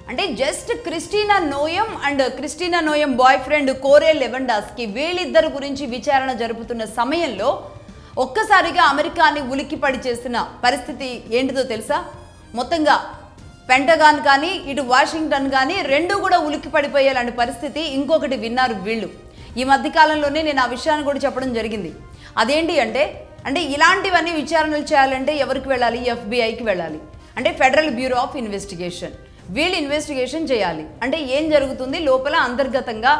అంటే just Christina Noem and Christina Noem boyfriend Corey Lewandowski వీళ్ళిద్దరు గురించి విచారణ జరుపుతున్న సమయంలో ఒక్కసారిగా అమెరికాని ఉలిక్కిపడి చేసిన పరిస్థితి ఏంటిదో తెలుసా? మొత్తంగా పెంటగాన్ కానీ ఇటు వాషింగ్టన్ కానీ రెండూ కూడా ఉలిక్కిపడిపోయేలాంటి పరిస్థితి ఇంకొకటి విన్నారు వీళ్ళు. ఈ మధ్యకాలంలోనే నేను ఆ విషయాన్ని కూడా చెప్పడం జరిగింది. అదేంటి అంటే ఇలాంటివన్నీ విచారణలు చేయాలంటే ఎవరికి వెళ్ళాలి? FBI కి వెళ్ళాలి. అంటే ఫెడరల్ బ్యూరో ఆఫ్ ఇన్వెస్టిగేషన్. వీళ్ళు ఇన్వెస్టిగేషన్ చేయాలి. అంటే ఏం జరుగుతుంది లోపల, అంతర్గతంగా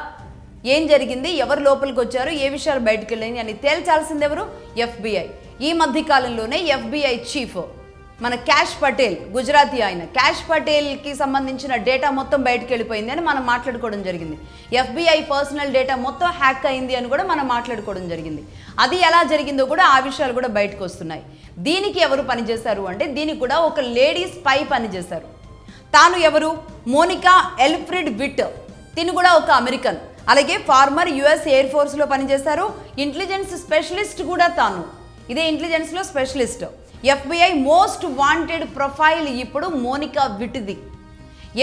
ఏం జరిగింది, ఎవరు లోపలికి వచ్చారు, ఏ విషయాలు బయటకు వెళ్ళాయి అని తేల్చాల్సింది ఎవరు? FBI. ఈ మధ్య కాలంలోనే FBI చీఫ్ మన క్యాష్ పటేల్, గుజరాతీ ఆయన క్యాష్ పటేల్కి సంబంధించిన డేటా మొత్తం బయటకు వెళ్ళిపోయింది అని మనం మాట్లాడుకోవడం జరిగింది. FBI పర్సనల్ డేటా మొత్తం హ్యాక్ అయింది అని కూడా మనం మాట్లాడుకోవడం జరిగింది. అది ఎలా జరిగిందో కూడా ఆ విషయాలు కూడా బయటకు వస్తున్నాయి. దీనికి ఎవరు పనిచేశారు అంటే దీనికి కూడా ఒక లేడీ స్పై పనిచేశారు. తాను ఎవరు? మోనికా ఎల్ఫ్రిడ్ విట్. తిను కూడా ఒక అమెరికన్, అలాగే ఫార్మర్ US ఎయిర్ ఫోర్స్లో పనిచేశారు. ఇంటెలిజెన్స్ స్పెషలిస్ట్ కూడా తాను, ఇదే ఇంటెలిజెన్స్లో specialist. FBI most wanted profile ఇప్పుడు మోనికా విట్ది.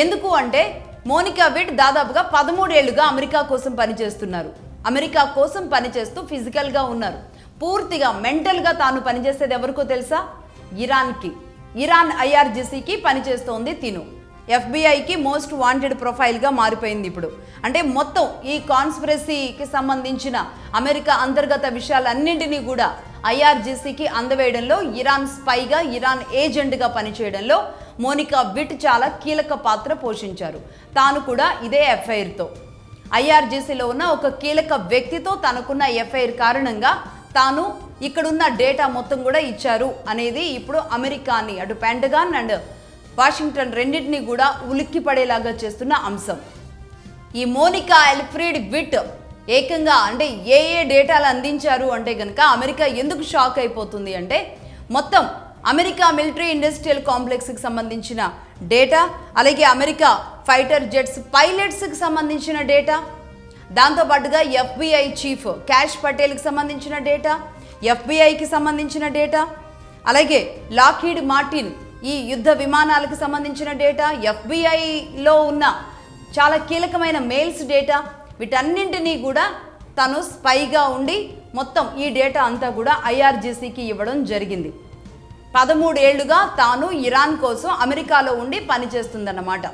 ఎందుకు అంటే మోనికా విట్ దాదాపుగా 13 ఏళ్లుగా అమెరికా కోసం పనిచేస్తున్నారు. అమెరికా కోసం పనిచేస్తూ ఫిజికల్గా ఉన్నారు. పూర్తిగా మెంటల్గా తాను పనిచేసేది ఎవరికో తెలుసా? ఇరాన్ IRGCకి పనిచేస్తోంది తిను. FBIకి మోస్ట్ వాంటెడ్ ప్రొఫైల్గా మారిపోయింది ఇప్పుడు. అంటే మొత్తం ఈ కాన్స్పిరసీకి సంబంధించిన అమెరికా అంతర్గత విషయాలన్నింటినీ కూడా IRGCకి అందవేయడంలో, ఇరాన్ స్పైగా, ఇరాన్ ఏజెంట్గా పనిచేయడంలో మోనికా విట్ చాలా కీలక పాత్ర పోషించారు. తాను కూడా ఇదే ఎఫ్ఐఆర్తో IRGCలో ఉన్న ఒక కీలక వ్యక్తితో తనకున్న ఎఫ్ఐఆర్ కారణంగా తాను ఇక్కడున్న డేటా మొత్తం కూడా ఇచ్చారు అనేది ఇప్పుడు అమెరికాని, అటు పెంటగాన్ అండ్ వాషింగ్టన్ రెండింటినీ కూడా ఉలిక్కిపడేలాగా చేస్తున్న అంశం. ఈ మోనికా ఎల్ఫ్రిడ్ విట్ ఏకంగా అంటే ఏ డేటాలు అందించారు అంటే కనుక అమెరికా ఎందుకు షాక్ అయిపోతుంది అంటే మొత్తం అమెరికా మిలిటరీ ఇండస్ట్రియల్ కాంప్లెక్స్కి సంబంధించిన డేటా, అలాగే అమెరికా ఫైటర్ జెట్స్ పైలట్స్కి సంబంధించిన డేటా, దాంతోపాటుగా FBI చీఫ్ క్యాష్ పటేల్కి సంబంధించిన డేటా, FBIకి సంబంధించిన డేటా, అలాగే లాక్హీడ్ మార్టిన్ ఈ యుద్ధ విమానాలకు సంబంధించిన డేటా, FBIలో ఉన్న చాలా కీలకమైన మెయిల్స్ డేటా, వీటన్నింటినీ కూడా తను స్పైగా ఉండి మొత్తం ఈ డేటా అంతా కూడా IRGCకి ఇవ్వడం జరిగింది. 13 ఏళ్లుగా తాను ఇరాన్ కోసం అమెరికాలో ఉండి పనిచేస్తుందన్నమాట.